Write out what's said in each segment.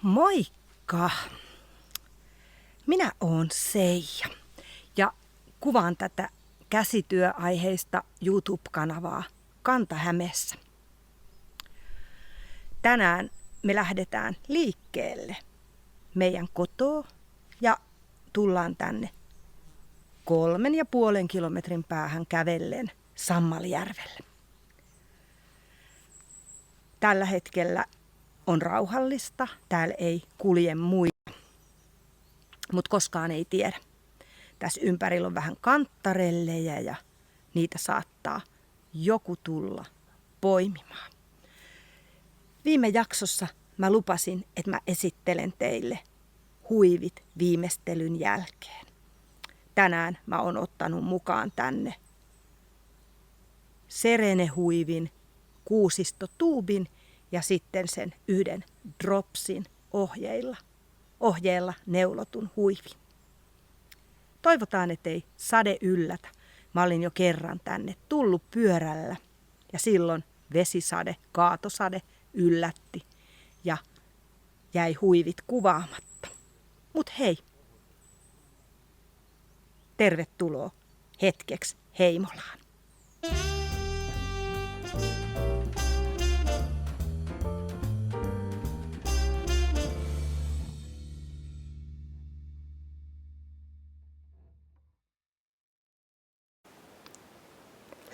Moikka! Minä oon Seija ja kuvaan tätä käsityöaiheista YouTube-kanavaa Kanta-Hämeessä. Tänään me lähdetään liikkeelle meidän kotoa ja tullaan tänne 3,5 kilometrin päähän kävellen Sammalijärvelle. Tällä hetkellä on rauhallista, täällä ei kulje muita, mutta koskaan ei tiedä. Tässä ympärillä on vähän kanttarellejä ja niitä saattaa joku tulla poimimaan. Viime jaksossa mä lupasin, että mä esittelen teille huivit viimeistelyn jälkeen. Tänään mä oon ottanut mukaan tänne Serene-huivin, kuusistotuubin ja sitten sen yhden dropsin ohjeella neulotun huivin. Toivotaan, ettei sade yllätä. Mä olin jo kerran tänne tullut pyörällä ja silloin vesisade, kaatosade yllätti ja jäi huivit kuvaamatta. Mut hei, tervetuloa hetkeksi Heimolaan.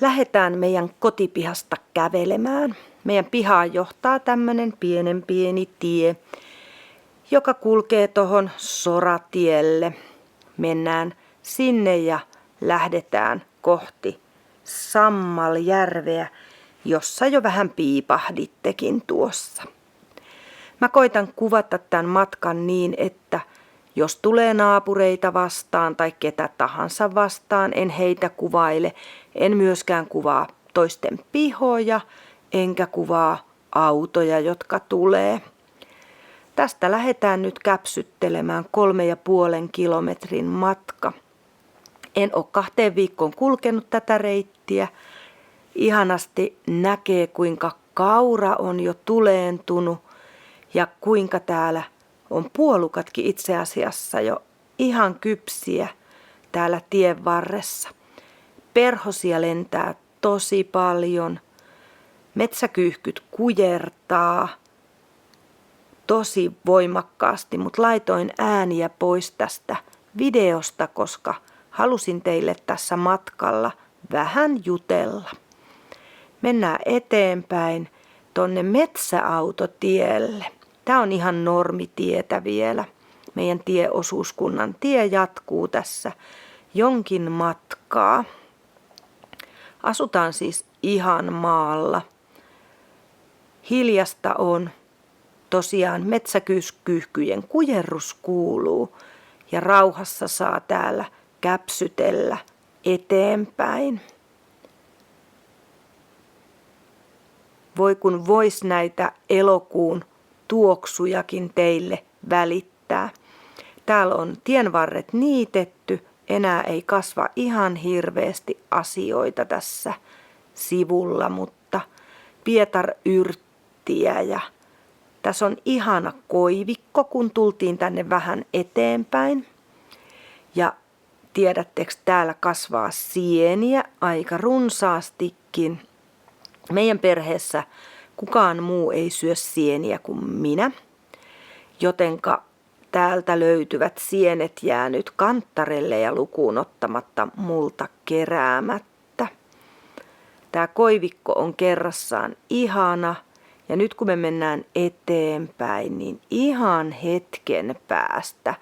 Lähdetään meidän kotipihasta kävelemään. Meidän pihaan johtaa tämmönen pieni tie, joka kulkee tohon soratielle. Mennään sinne ja lähdetään kohti Sammaljärveä, jossa jo vähän piipahdittekin tuossa. Mä koitan kuvata tämän matkan niin, että jos tulee naapureita vastaan tai ketä tahansa vastaan, en heitä kuvaile. En myöskään kuvaa toisten pihoja, enkä kuvaa autoja, jotka tulee. Tästä lähdetään nyt käpsyttelemään 3,5 kilometrin matka. En ole 2 viikkoon kulkenut tätä reittiä. Ihanasti näkee, kuinka kaura on jo tuleentunut ja kuinka täällä on puolukatkin itse asiassa jo ihan kypsiä täällä tien varressa. Perhosia lentää tosi paljon. Metsäkyyhkyt kujertaa tosi voimakkaasti, mutta laitoin ääniä pois tästä videosta, koska halusin teille tässä matkalla vähän jutella. Mennään eteenpäin tonne metsäautotielle. Tämä on ihan normitietä vielä. Meidän tieosuuskunnan tie jatkuu tässä jonkin matkaa. Asutaan siis ihan maalla. Hiljasta on. Tosiaan metsäkyyhkyjen kujerrus kuuluu ja rauhassa saa täällä käpsytellä eteenpäin. Voi kun vois näitä elokuun tuoksujakin teille välittää. Täällä on tienvarret niitetty, enää ei kasva ihan hirveästi asioita tässä sivulla, mutta pietaryrttiä ja tässä on ihana koivikko, kun tultiin tänne vähän eteenpäin. Ja tiedättekö, täällä kasvaa sieniä aika runsaastikin. Meidän perheessä kukaan muu ei syö sieniä kuin minä, jotenka täältä löytyvät sienet jää nyt kanttarelle ja lukuun ottamatta multa keräämättä. Tämä koivikko on kerrassaan ihana ja nyt kun me mennään eteenpäin, niin ihan hetken päästä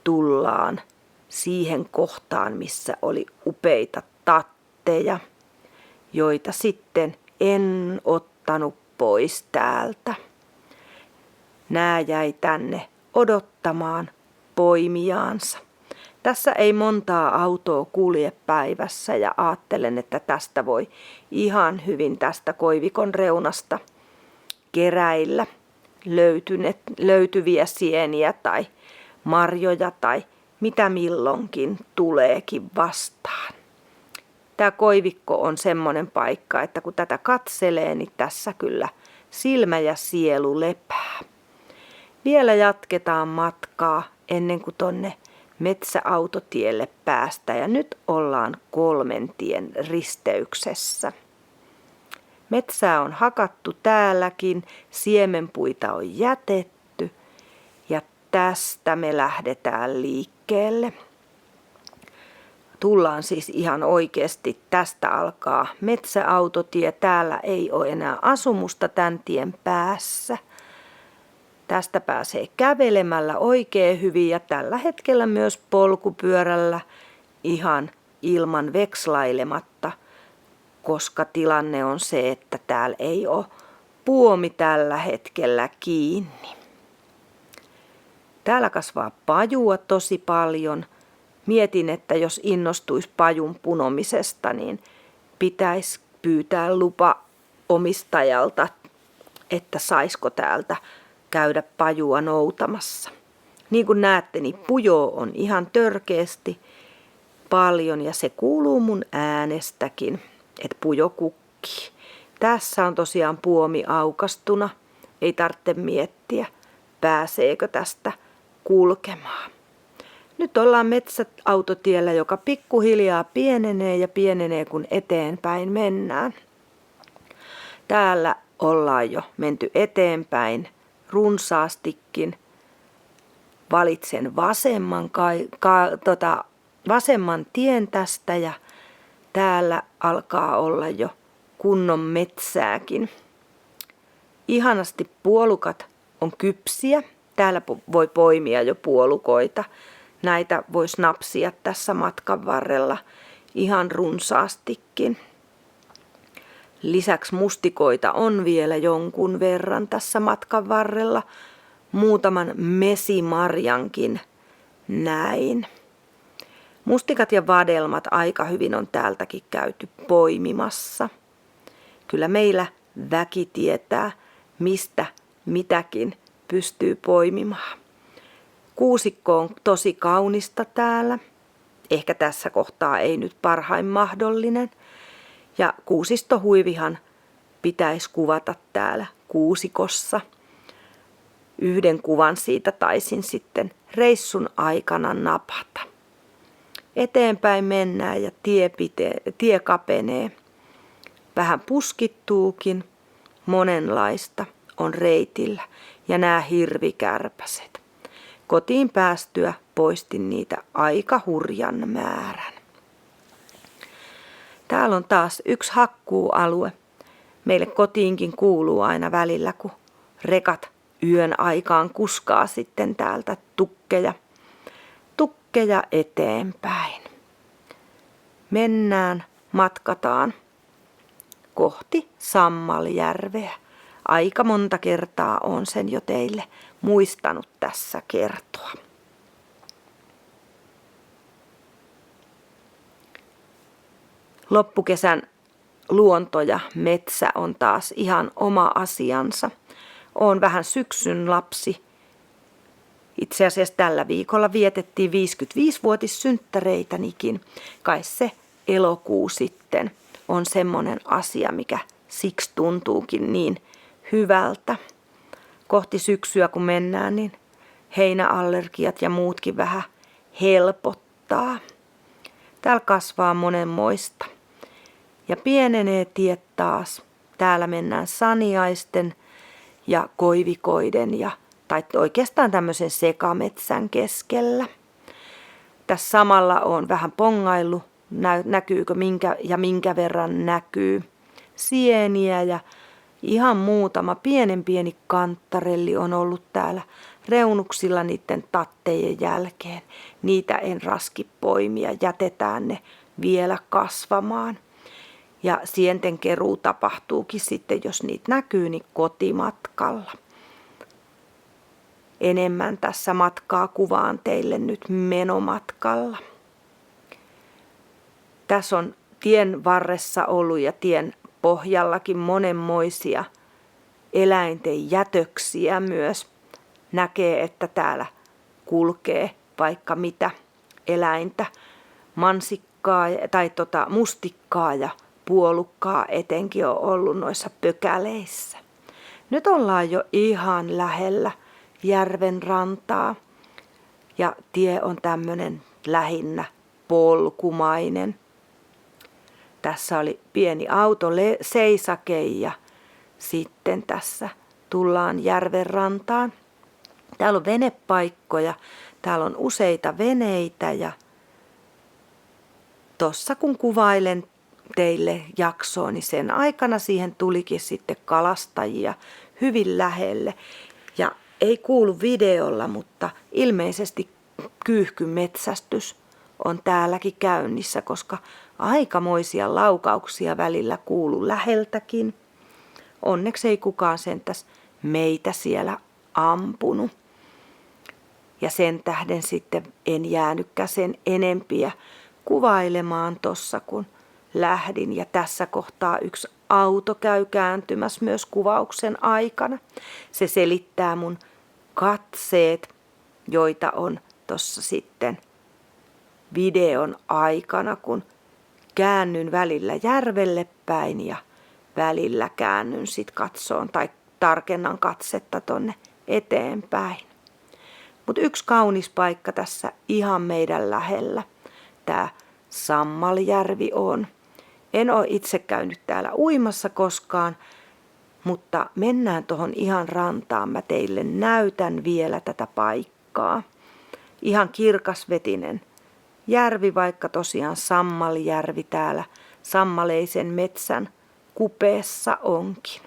tullaan siihen kohtaan, missä oli upeita tatteja, joita sitten en ottanut pois täältä. Nää jäi tänne odottamaan poimijaansa. Tässä ei montaa autoa kulje päivässä ja ajattelen, että tästä voi ihan hyvin tästä koivikon reunasta keräillä löytyviä sieniä tai marjoja tai mitä milloinkin tuleekin vastaan. Tämä koivikko on semmoinen paikka, että kun tätä katselee, niin tässä kyllä silmä ja sielu lepää. Vielä jatketaan matkaa ennen kuin tonne metsäautotielle päästään. Ja nyt ollaan Kolmentien risteyksessä. Metsää on hakattu täälläkin, siemenpuita on jätetty ja tästä me lähdetään liikkeelle. Tullaan siis ihan oikeasti, tästä alkaa metsäautotie. Täällä ei ole enää asumusta tämän tien päässä. Tästä pääsee kävelemällä oikein hyvin ja tällä hetkellä myös polkupyörällä ihan ilman vekslailematta, koska tilanne on se, että täällä ei ole puomi tällä hetkellä kiinni. Täällä kasvaa pajua tosi paljon. Mietin, että jos innostuisi pajun punomisesta, niin pitäisi pyytää lupa omistajalta, että saisiko täältä käydä pajua noutamassa. Niin kuin näette, niin pujoa on ihan törkeästi paljon ja se kuuluu mun äänestäkin, että pujo kukkii. Tässä on tosiaan puomi aukastuna. Ei tarvitse miettiä, pääseekö tästä kulkemaan. Nyt ollaan metsäautotiellä, joka pikkuhiljaa pienenee kun eteenpäin mennään. Täällä ollaan jo menty eteenpäin runsaastikin. Valitsen vasemman tien tästä ja täällä alkaa olla jo kunnon metsääkin. Ihanasti puolukat on kypsiä. Täällä voi poimia jo puolukoita. Näitä voisi napsia tässä matkan varrella ihan runsaastikin. Lisäksi mustikoita on vielä jonkun verran tässä matkan varrella. Muutaman mesimarjankin näin. Mustikat ja vadelmat aika hyvin on täältäkin käyty poimimassa. Kyllä meillä väki tietää, mistä mitäkin pystyy poimimaan. Kuusikko on tosi kaunista täällä. Ehkä tässä kohtaa ei nyt parhain mahdollinen. Ja kuusistohuivihan pitäisi kuvata täällä kuusikossa. Yhden kuvan siitä taisin sitten reissun aikana napata. Eteenpäin mennään ja tie kapenee. Vähän puskittuukin, monenlaista on reitillä ja nämä hirvikärpäset. Kotiin päästyä poistin niitä aika hurjan määrän. Täällä on taas yksi hakkuualue. Meille kotiinkin kuuluu aina välillä, kun rekat yön aikaan kuskaa sitten täältä tukkeja eteenpäin. Mennään, matkataan kohti Sammaljärveä. Aika monta kertaa on sen jo teille muistanut tässä kertoa. Loppukesän luonto ja metsä on taas ihan oma asiansa. Oon vähän syksyn lapsi. Itse asiassa tällä viikolla vietettiin 55-vuotissynttäreitänikin. Kai se elokuu sitten on semmoinen asia, mikä siksi tuntuukin niin hyvältä. Kohti syksyä kun mennään, niin heinäallergiat ja muutkin vähän helpottaa. Täällä kasvaa monenmoista. Ja pienenee tiet taas. Täällä mennään saniaisten ja koivikoiden tai oikeastaan tämmöisen sekametsän keskellä. Tässä samalla on vähän pongaillut, näkyykö minkä verran näkyy. Sieniä ja ihan muutama pieni kanttarelli on ollut täällä reunuksilla niiden tattejen jälkeen. Niitä en raski poimia, jätetään ne vielä kasvamaan. Ja sienten keruu tapahtuukin sitten, jos niitä näkyy, niin kotimatkalla. Enemmän tässä matkaa kuvaan teille nyt menomatkalla. Tässä on tien varressa ollut ja tien pohjallakin monenmoisia eläinten jätöksiä myös. Näkee, että täällä kulkee vaikka mitä eläintä, mansikkaa tai mustikkaa ja puolukkaa etenkin on ollut noissa pökäleissä. Nyt ollaan jo ihan lähellä järven rantaa. Ja tie on tämmönen lähinnä polkumainen. Tässä oli pieni autoseisake ja sitten tässä tullaan järven rantaan. Täällä on venepaikkoja, täällä on useita veneitä ja tossa kun kuvailen teille jaksoa, niin sen aikana siihen tulikin sitten kalastajia hyvin lähelle. Ja ei kuulu videolla, mutta ilmeisesti kyyhkymetsästys on täälläkin käynnissä, koska aikamoisia laukauksia välillä kuuluu läheltäkin. Onneksi ei kukaan sentäs meitä siellä ampunut. Ja sen tähden sitten en jäänytkään sen enempiä kuvailemaan tossa, kun lähdin. Ja tässä kohtaa yksi auto käy kääntymässä myös kuvauksen aikana. Se selittää mun katseet, joita on tossa sitten videon aikana, kun käännyn välillä järvelle päin ja välillä käännyn sit katsoon tai tarkennan katsetta tonne eteenpäin. Mutta yksi kaunis paikka tässä ihan meidän lähellä, tää Sammaljärvi on. En ole itse käynyt täällä uimassa koskaan, mutta mennään tuohon ihan rantaan. Mä teille näytän vielä tätä paikkaa. Ihan kirkasvetinen järvi, vaikka tosiaan Sammaljärvi täällä Sammaleisen metsän kupeessa onkin.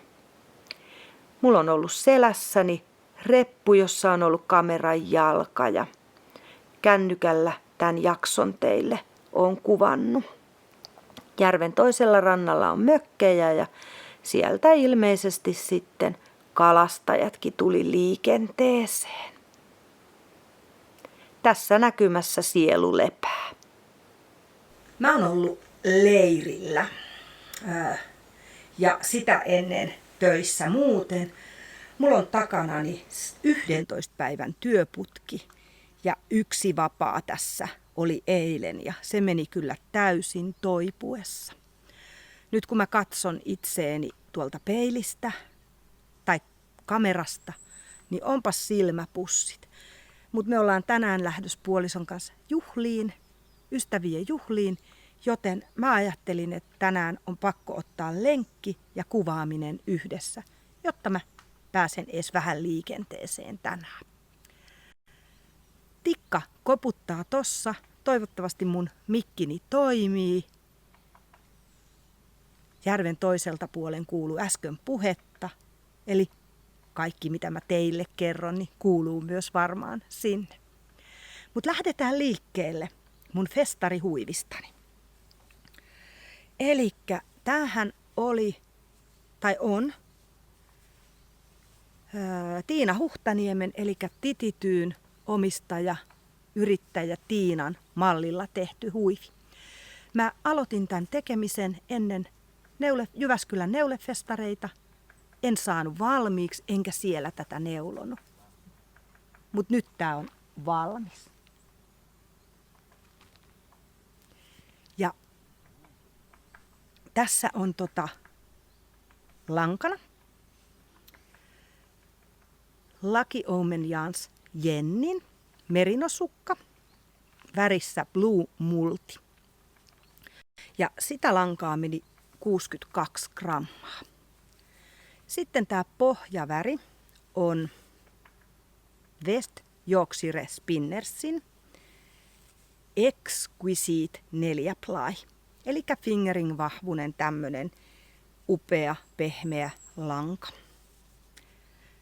Mulla on ollut selässäni reppu, jossa on ollut kameran jalka ja kännykällä tämän jakson teille on kuvannut. Järven toisella rannalla on mökkejä ja sieltä ilmeisesti sitten kalastajatkin tuli liikenteeseen. Tässä näkymässä sielu lepää. Mä oon ollut leirillä ja sitä ennen töissä muuten. Mulla on takanani 11 päivän työputki ja yksi vapaa tässä oli eilen ja se meni kyllä täysin toipuessa. Nyt kun mä katson itseeni tuolta peilistä tai kamerasta, niin onpas silmäpussit. Mutta me ollaan tänään lähdössä puolison kanssa juhliin, ystävien juhliin, joten mä ajattelin, että tänään on pakko ottaa lenkki ja kuvaaminen yhdessä, jotta mä pääsen edes vähän liikenteeseen tänään. Tikka koputtaa tossa. Toivottavasti mun mikkini toimii. Järven toiselta puolen kuuluu äsken puhetta. Eli kaikki mitä mä teille kerron, niin kuuluu myös varmaan sinne. Mutta lähdetään liikkeelle mun festarihuivistani. Elikkä tämähän oli, tai on, Tiina Huhtaniemen, eli Titityyn omistaja, yrittäjä Tiinan mallilla tehty huivi. Mä aloitin tämän tekemisen ennen Jyväskylän neulefestareita. En saanut valmiiksi, enkä siellä tätä neulonut. Mutta nyt tää on valmis. Ja tässä on lankana Lucky Omen Jans Jennin merinosukka värissä Blue Multi. Ja sitä lankaa meni 62 grammaa. Sitten tämä pohjaväri on West Yorkshire Spinnersin Exquisite 4 ply. Eli fingering vahvunen tämmönen upea pehmeä lanka.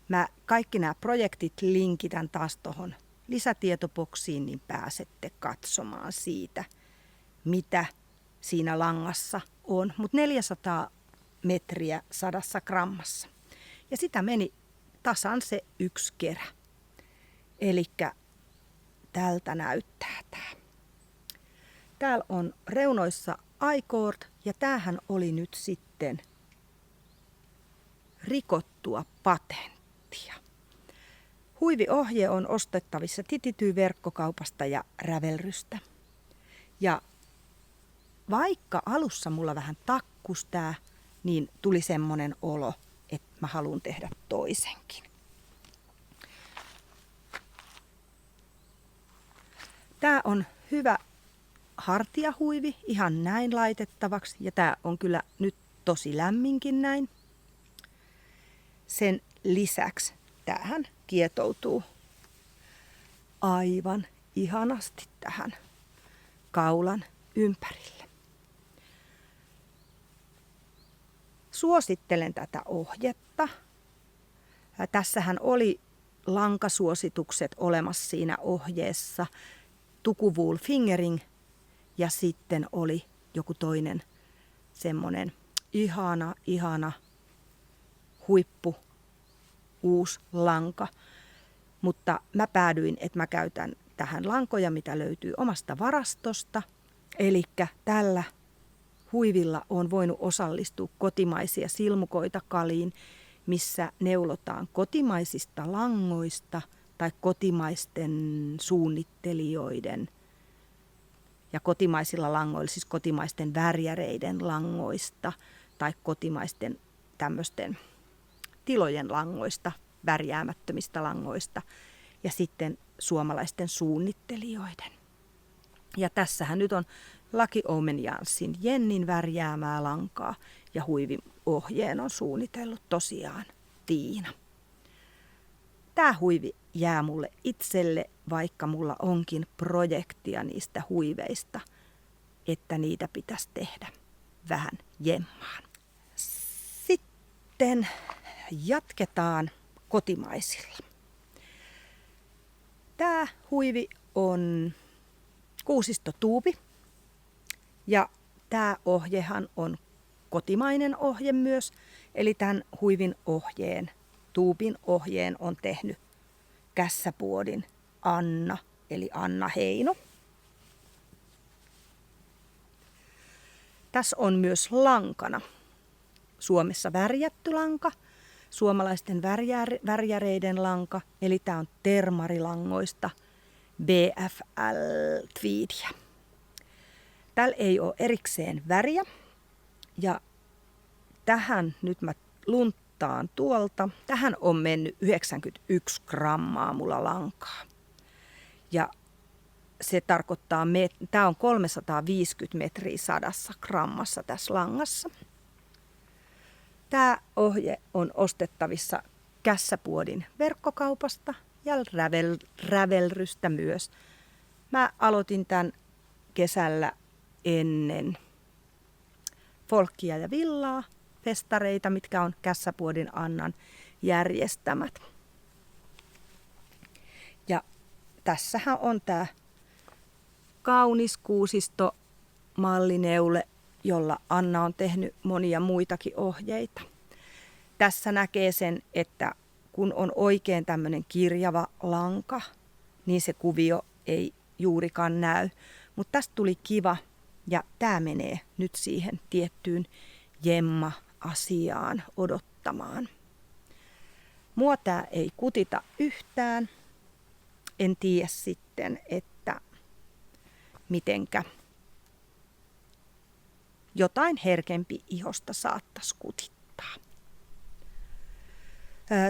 Mä kaikki nämä projektit linkitän taas tuohon lisätietoboksiin, niin pääsette katsomaan siitä, mitä siinä langassa on. Mutta 400 metriä 100 grammassa. Ja sitä meni tasan se 1 kerä. Elikkä tältä näyttää tää. Täällä on reunoissa iCord ja tämähän oli nyt sitten rikottua patenttia. Huiviohje on ostettavissa Titityy-verkkokaupasta ja Rävelrystä. Ja vaikka alussa mulla vähän takkus tää, niin tuli semmonen olo, että mä haluan tehdä toisenkin. Tää on hyvä hartiahuivi ihan näin laitettavaksi ja tää on kyllä nyt tosi lämminkin näin. Sen lisäksi tämähän kietoutuu aivan ihanasti tähän kaulan ympärille. Suosittelen tätä ohjetta. Tässähän oli lankasuositukset olemassa siinä ohjeessa. Tukuwool fingering ja sitten oli joku toinen semmonen ihana huippu uusi lanka. Mutta mä päädyin, että mä käytän tähän lankoja, mitä löytyy omasta varastosta. Elikkä tällä huivilla on voinut osallistua kotimaisia silmukoita kaliin, missä neulotaan kotimaisista langoista tai kotimaisten suunnittelijoiden ja kotimaisilla langoilla, siis kotimaisten värjäreiden langoista tai kotimaisten tämmöisten tilojen langoista, värjäämättömistä langoista ja sitten suomalaisten suunnittelijoiden. Ja tässähän nyt on Lucky Omen Janssin Jennin värjäämää lankaa ja huiviohjeen on suunnitellut tosiaan Tiina. Tää huivi jää mulle itselle, vaikka mulla onkin projektia niistä huiveista, että niitä pitäisi tehdä vähän jemmaan. Sitten jatketaan kotimaisilla. Tää huivi on kuusistotuubi ja tää ohjehan on kotimainen ohje myös. Eli tämän huivin ohjeen, tuubin ohjeen on tehnyt Kässäpuodin Anna, eli Anna Heino. Tässä on myös lankana Suomessa värjätty lanka, suomalaisten värjäreiden lanka, eli tämä on termarilangoista BFL Tweedia. Täällä ei ole erikseen väriä ja tähän nyt mä lunttaan tuolta. Tähän on mennyt 91 grammaa mulla lankaa. Ja se tarkoittaa, tää on 350 metriä 100 grammassa tässä langassa. Tää ohje on ostettavissa Kässäpuodin verkkokaupasta ja Rävelrystä myös. Mä aloitin tämän kesällä ennen folkkia ja villaa, festareita, mitkä on Kässäpuodin Annan järjestämät. Ja tässähän on tää kaunis kuusisto mallineule, jolla Anna on tehnyt monia muitakin ohjeita. Tässä näkee sen, että kun on oikein tämmöinen kirjava lanka, niin se kuvio ei juurikaan näy. Mutta tästä tuli kiva ja tämä menee nyt siihen tiettyyn jemma-asiaan odottamaan. Mua tää ei kutita yhtään. En tiedä sitten, että mitenkä jotain herkempi ihosta saattaisi kutittaa.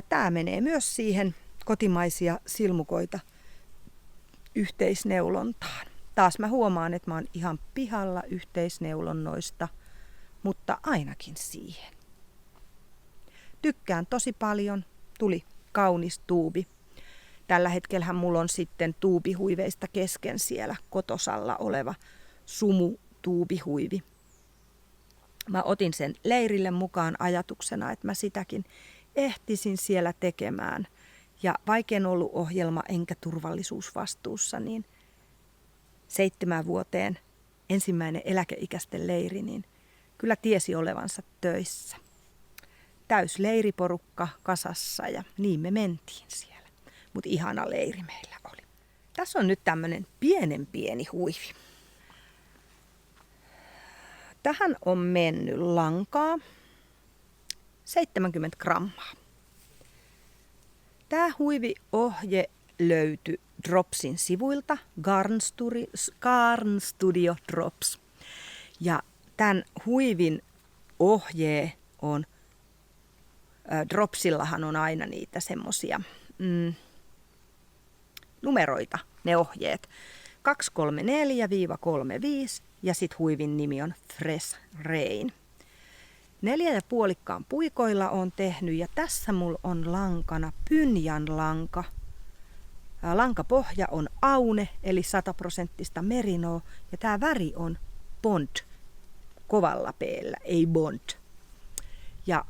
Tää menee myös siihen kotimaisia silmukoita yhteisneulontaan. Taas mä huomaan, että mä oon ihan pihalla yhteisneulonnoista, mutta ainakin siihen. Tykkään tosi paljon. Tuli kaunis tuubi. Tällä hetkellähän mulla on sitten tuubihuiveista kesken siellä kotosalla oleva sumu-tuubihuivi. Mä otin sen leirille mukaan ajatuksena, että mä sitäkin ehtisin siellä tekemään. Ja vaikka en ollut ohjelma enkä turvallisuusvastuussa, niin 7 vuoteen ensimmäinen eläkeikäisten leiri, niin kyllä tiesi olevansa töissä. Täys leiriporukka kasassa ja niin me mentiin siellä. Mutta ihana leiri meillä oli. Tässä on nyt tämmönen pieni huivi. Tähän on mennyt lankaa 70 grammaa. Tää huiviohje löytyi Dropsin sivuilta, Garn Studio Drops. Ja tämän huivin ohje on, Dropsillahan on aina niitä semmosia numeroita, ne ohjeet. 234-35 ja sit huivin nimi on Fresh Rain. 4,5 puikoilla on tehnyt ja tässä mulla on lankana Pynjan lanka. Lankapohja on aune eli 100% merinoa ja tää väri on Bond kovalla peellä, ei Bond. Ja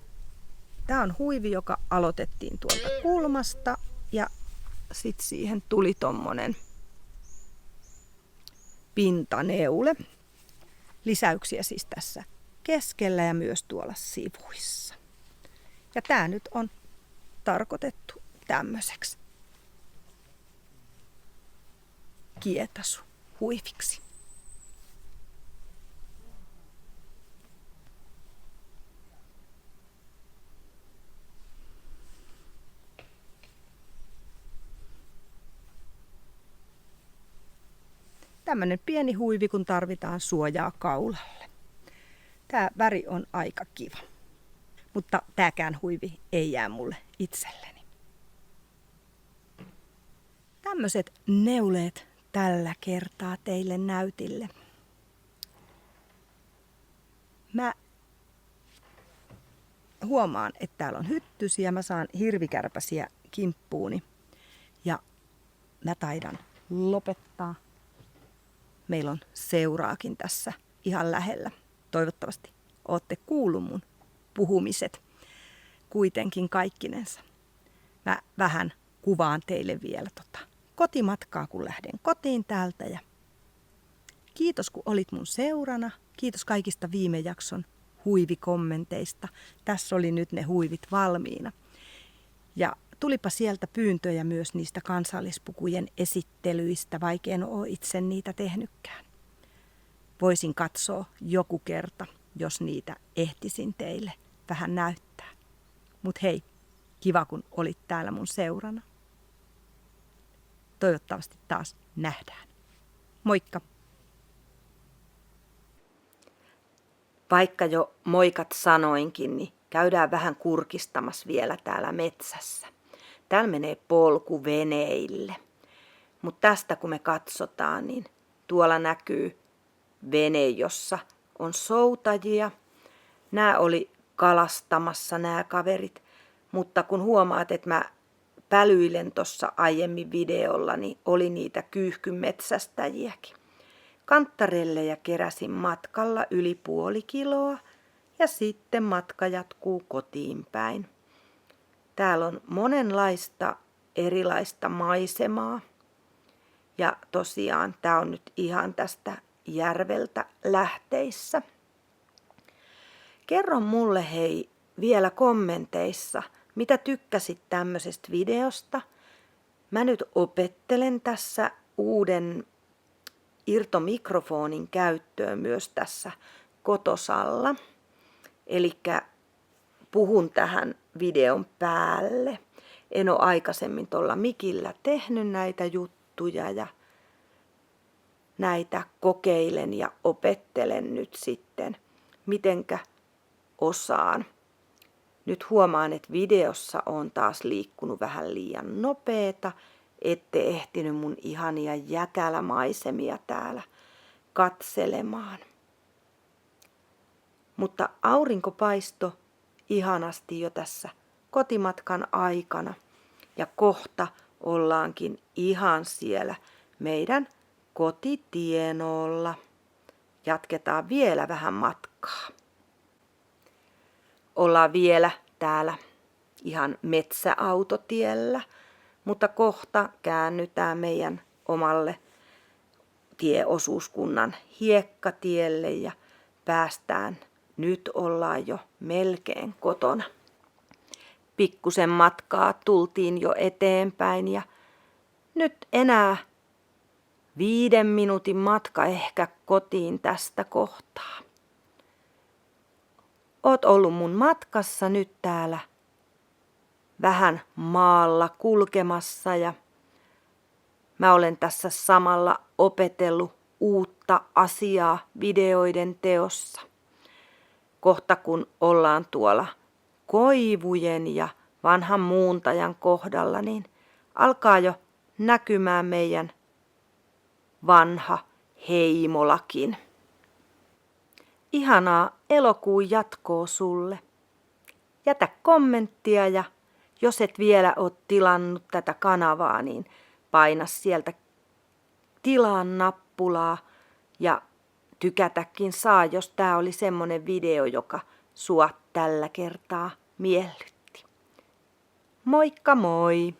tää on huivi, joka aloitettiin tuolta kulmasta ja sit siihen tuli tommonen pintaneule. Lisäyksiä siis tässä keskellä ja myös tuolla sivuissa. Ja tää nyt on tarkoitettu tämmöiseksi kietasu-huiviksi. Tämmönen pieni huivi, kun tarvitaan suojaa kaulalle. Tää väri on aika kiva, mutta tääkään huivi ei jää mulle itselleni. Tämmöiset neuleet tällä kertaa teille näytille. Mä huomaan, että täällä on hyttysiä, mä saan hirvikärpäsiä kimppuuni ja mä taidan lopettaa. Meillä on seuraakin tässä ihan lähellä. Toivottavasti ootte kuullut mun puhumiset kuitenkin kaikkinensa. Mä vähän kuvaan teille vielä kotimatkaa, kun lähden kotiin täältä. Ja kiitos, kun olit mun seurana. Kiitos kaikista viime jakson huivikommenteista. Tässä oli nyt ne huivit valmiina. Ja tulipa sieltä pyyntöjä myös niistä kansallispukujen esittelyistä, vaikka en ole itse niitä tehnytkään. Voisin katsoa joku kerta, jos niitä ehtisin teille vähän näyttää. Mut hei, kiva kun olit täällä mun seurana. Toivottavasti taas nähdään. Moikka! Vaikka jo moikat sanoinkin, niin käydään vähän kurkistamassa vielä täällä metsässä. Täällä menee polku veneille. Mutta tästä kun me katsotaan, niin tuolla näkyy vene, jossa on soutajia. Nämä oli kalastamassa nämä kaverit, mutta kun huomaat, että mä pälyilen tuossa aiemmin videolla, niin oli niitä kyyhkymetsästäjiäkin. Kantarelleja keräsin matkalla yli 0,5 kiloa ja sitten matka jatkuu kotiin päin. Täällä on monenlaista erilaista maisemaa ja tosiaan tää on nyt ihan tästä järveltä lähteissä. Kerro mulle hei vielä kommenteissa, mitä tykkäsit tämmöisestä videosta. Mä nyt opettelen tässä uuden irtomikrofonin käyttöön myös tässä kotosalla. Elikkä puhun tähän videon päälle. En ole aikaisemmin tuolla mikillä tehnyt näitä juttuja ja näitä kokeilen ja opettelen nyt sitten, mitenkä osaan. Nyt huomaan, että videossa on taas liikkunut vähän liian nopeeta, ette ehtinyt mun ihania jäkälämaisemia täällä katselemaan. Mutta aurinko paistoi ihanasti jo tässä kotimatkan aikana ja kohta ollaankin ihan siellä meidän kotitienolla. Jatketaan vielä vähän matkaa. Ollaan vielä täällä ihan metsäautotiellä, mutta kohta käännytään meidän omalle tieosuuskunnan hiekkatielle ja päästään. Nyt ollaan jo melkein kotona. Pikkusen matkaa tultiin jo eteenpäin ja nyt enää 5 minuutin matka ehkä kotiin tästä kohtaa. Oot ollut mun matkassa nyt täällä vähän maalla kulkemassa ja mä olen tässä samalla opetellut uutta asiaa videoiden teossa. Kohta kun ollaan tuolla koivujen ja vanhan muuntajan kohdalla, niin alkaa jo näkymään meidän vanha Heimolakin. Ihanaa elokuun jatkoa sulle. Jätä kommenttia ja jos et vielä ole tilannut tätä kanavaa, niin paina sieltä tilaan nappulaa ja tykätäkin saa, jos tää oli semmonen video, joka sua tällä kertaa miellytti. Moikka moi!